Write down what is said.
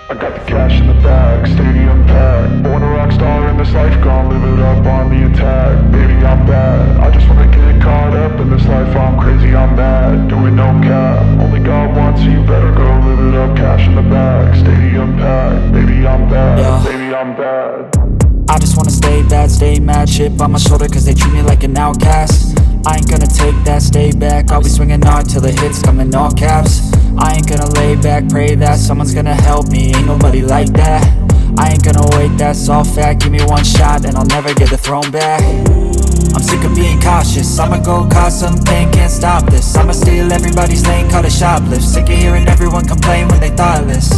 I got the cash in the bag, stadium packed. Born a rock star in this life, gon' live it up on the attack. Baby, I'm bad, I just wanna get caught up in this life. I'm crazy, I'm mad, doing no cap. Only God wants you, better go live it up. Cash in the bag, stadium packed. Baby, I'm bad, yeah. Baby, I'm bad. I just wanna stay bad, stay mad. Chip on my shoulder cause they treat me like an outcast. I ain't gonna take that, stay back. I'll be swinging hard till the hits come in all caps. I ain't gonna lay back, pray that someone's gonna help me. Ain't nobody like that. I ain't gonna wait, that's all fact. Give me one shot and I'll never get the throne back. I'm sick of being cautious, I'ma go cause something, can't stop this. I'ma steal everybody's lane, call it shoplift. Sick of hearing everyone complain when they thoughtless.